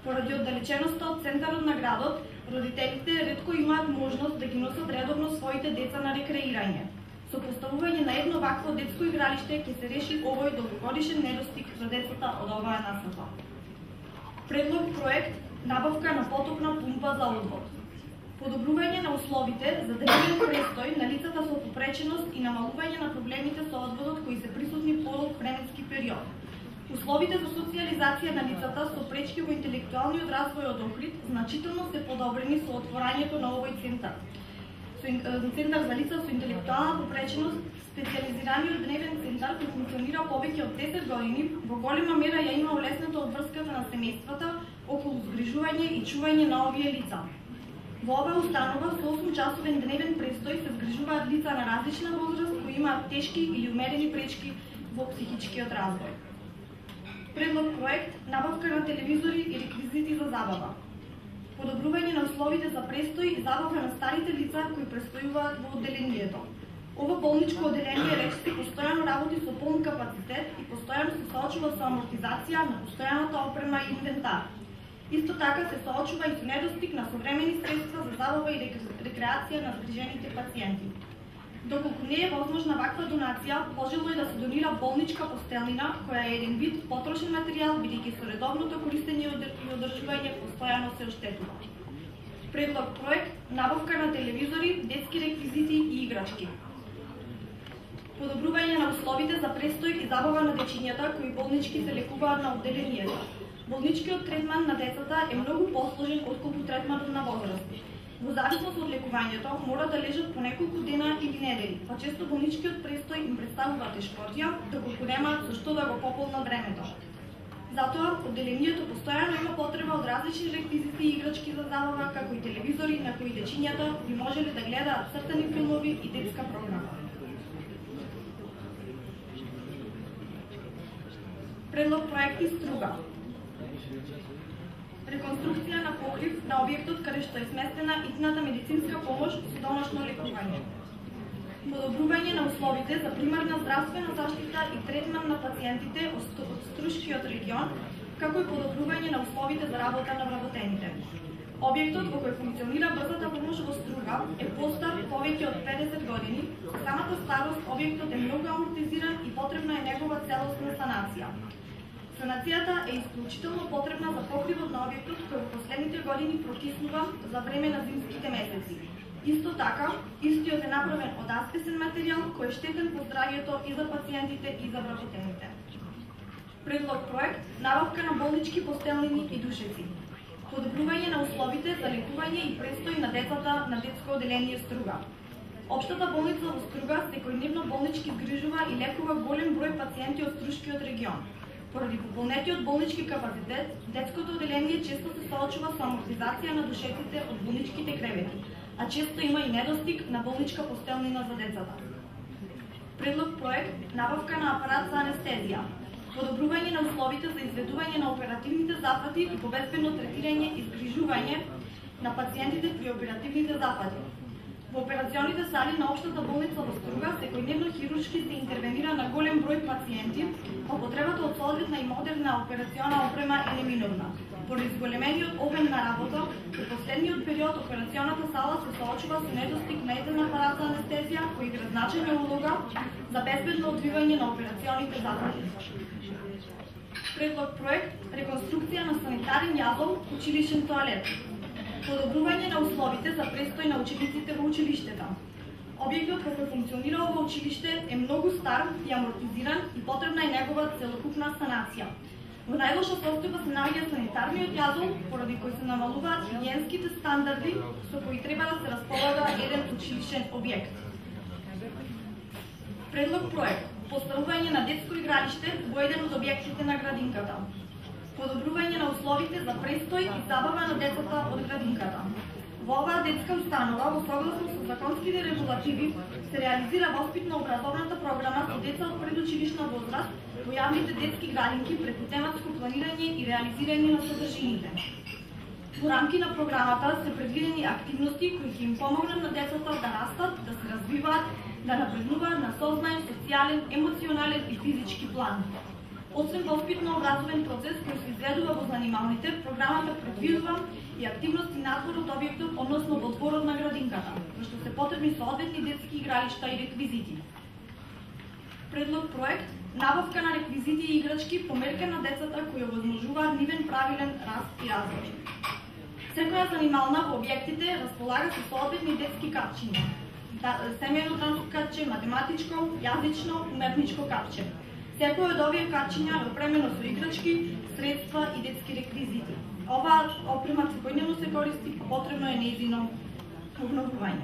Поради оддалеченоста од центарот на градот, родителите ретко имаат можност да ги носат редовно своите деца на рекреирање. Со поставување на едно вакво детско игралиште ќе се реши овој долгогодишен недостиг за децата од оваа населба. Предлог проект набавка на потопна пумпа за одвод. Подобрување на условите за деневен престој на лицата со попреченост и намалување на проблемите со одводот кои се присутни подолг временски период. Условите за социјализација на лицата со пречки во интелектуалниот развој од Охрид значително се подобрени со отворањето на овој центар. Центар за лица со интелектуална попреченост, специјализираниот дневен центар кој функционира повеќе од 10 години, во голема мера ја има улеснето од врската на семејствата околу згрижување и чување на овие лица. Во оваа установа со 8-часовен дневен престој се згрижуваат лица на различна возраст кои имаат тешки или умерени пречки во психичкиот развој. Предлог проект набавка на телевизори и реквизити за забава. Подобрување на условите за престој и забава на старите лица кои престојуваат во одделението. Ова болничко одделение речиси постојано работи со полн капацитет и постојано се соочува со амортизација на постојаната опрема и инвентар. Исто така се соочува и со недостиг на современи средства за забава и рекреација на згрижените пациенти. Доколку не е возможна ваква донација, пожилно е да се донира болничка постелнина, која е еден вид потрошен материјал, бидејќи со редовното користење и одржување постојано се оштетува. Предлог проект: набавка на телевизори, детски реквизити и играчки. Подобрување на условите за престој и забава на дечињата кои болнички се лекуваат на одделението. Болничкиот третман на децата е многу посложен отколку третманот на возрасти. Во зависност од лекувањето, мора да лежат по неколку дена или недели, па често болничкиот престој им представува тешкотија, доколку немаат со што да го пополнат времето. Затоа, одделението постојано има потреба од различни реквизити и играчки за забава, како и телевизори на кои дечињата би можеле да гледаат цртани филмови и детска програма. Предлог проекти Струга. Реконструкција на покрив на објектот каде што е сместена итната медицинска помош со домашно лекување. Подобрување на условите за примарна здравствена заштита и третман на пациентите од Струшкиот регион, како и подобрување на условите за работа на вработените. Објектот во кој функционира брзата помош во Струга е постар повеќе од 50 години, со самата старост објектот е многу амортизиран и потребна е негова целосна санација. Санацијата е исклучително потребна за покривот на објектот кој во последните години прокиснува за време на зимските месеци. Исто така, истиот е направен од азбестен материјал кој е штетен по здравјето и за пациентите и за вработените. Предлог проект: набавка на болнички постелнини и душеци. Подобрување на условите за лекување и престој на децата на детско одделение Струга. Општата болница во Струга секојдневно болнички згрижува и лекува голем број пациенти од Струшкиот регион. Поради пополнетиот болнички капацитет, детското одделение често се соочува со амортизација на душеците од болничките кревети, а често има и недостиг на болничка постелнина за децата. Предлог проект: набавка на апарат за анестезија. Подобрување на условите за изведување на оперативните запати и победствено третирање и згрижување на пациентите при оперативните запати. Во операционите сали на општата болница во Струга секојдневно хируршки се интервенира на голем број пациенти, па потребата од соодветна и модерна операциона опрема е неминовна. Поради зголемениот обем на работа, во последниот период операционата сала се соочува со недостиг на еден апарат за анестезија кој игра значајна улога за безбедно одвивање на операционите запати. Предлог проект: реконструкција на санитарен јазол, училишен тоалет. Подобрување на условите за престој на учениците во училиштето. Објектот кој функционира во училиште е многу стар и амортизиран и потребна е негова целокупна санација. Во најлоша состојба се наоѓа санитарниот јазол, поради кој се намалуваат хигиенските стандарди со кои треба да се располага еден училишен објект. Предлог проект: поставување на детско игралиште во еден од објектите на градинката. Подобрување на условите за престој и забава на децата од градинката. Во оваа детска установа, во согласно со законските регулативи, се реализира воспитно-образовната програма со деца од предучилишна возраст во јавните детски градинки преку тематско планирање и реализирање на содржините. Во рамки на програмата се предвидени активности кои ќе им помогнат на децата да растат, да се развиваат, да напреднуваат на сознаен, социјален, емоционален и физички план. Освен воспитно-образовен процес кој се изведува во занималните, програмата предвидува и активности надвор од објектот, односно во дворот на градинката, за што се потребни соодветни детски игралишта и реквизити. Предлог проект: набавка на реквизити и играчки по мерка на децата кои овозможуваат нивен правилен раст и развој. Секоја занимална во објектите располага со соодветни детски капчиња. Семејно танско капче, математичко, јазично, уметничко капче. Секој од овие капчиња е опремено со играчки, средства и детски реквизити. Оваа опрема секојдневно се користи, потребно е нејзино обновување.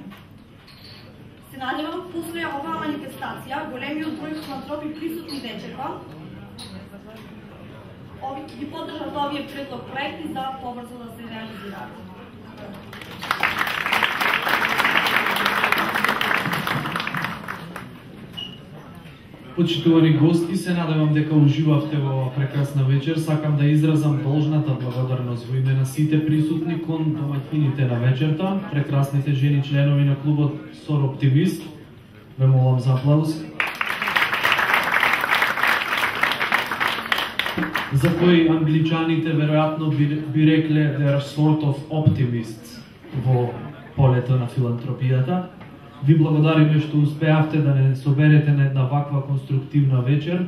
Се надевам после оваа манифестација, големиот број филантропи присутни вечерва, ги поддржат овие предлог проекти за побрзо да се реализираат. Почитувани гости, се надевам дека уживавте во оваа прекрасна вечер. Сакам да изразам должната благодарност во име на сите присутни кон домаќините на вечерта, прекрасните жени членови на клубот Сор Оптимист. Ве молам за аплауз. За кои англичаните веројатно би рекле they're sort of optimists во полето на филантропијата. Ви благодариме што успеавте да не соберете на една ваква конструктивна вечер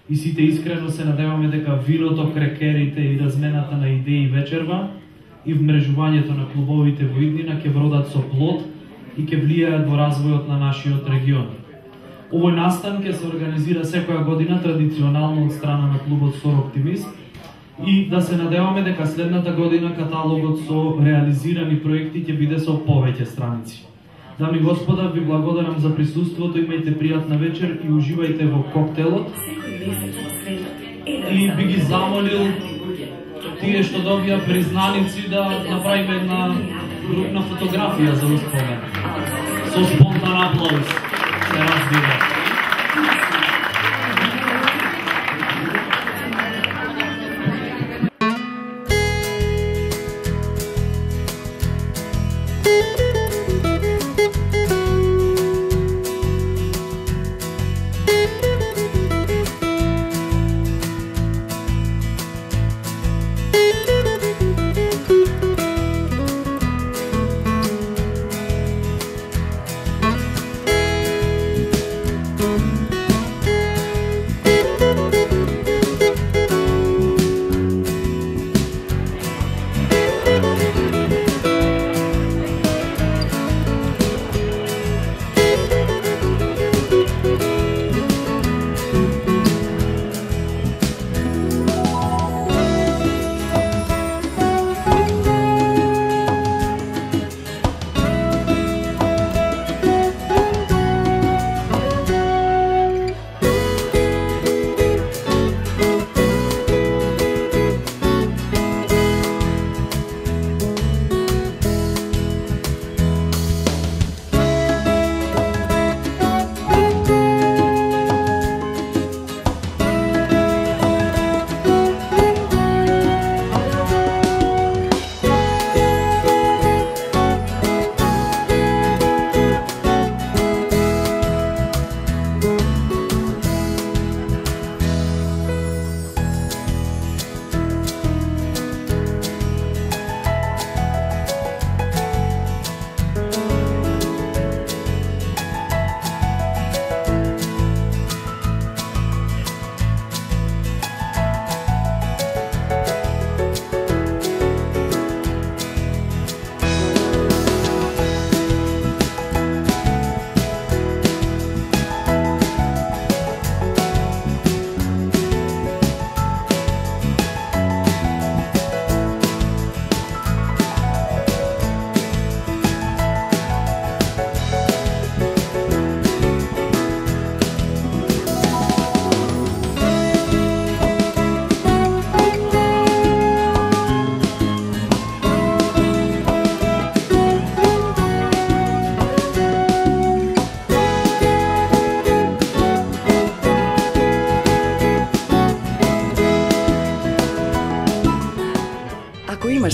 и сите искрено се надеваме дека виното, крекерите и размената на идеи вечерва и вмрежувањето на клубовите во иднина ќе вродат со плод и ќе влијаат во развојот на нашиот регион. Овој настан ќе се организира секоја година традиционално од страна на клубот Сор Оптимист и да се надеваме дека следната година каталогот со реализирани проекти ќе биде со повеќе страници. Дами и господа, ви благодарам за присуството, имајте пријатна вечер и уживајте во коктелот. И би ги замолил тие што добија признаници да направиме една групна фотографија за успомен. Со спонтан аплауз, се разбира.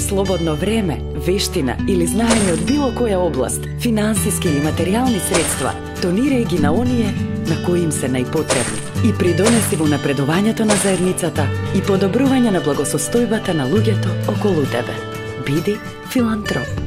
Слободно време, вештина или знаење од било која област, финансиски или материјални средства, донирај ги на оние на кои им се најпотребни и придонеси во напредувањето на заедницата и подобрување на благосостојбата на луѓето околу тебе. Биди филантроп.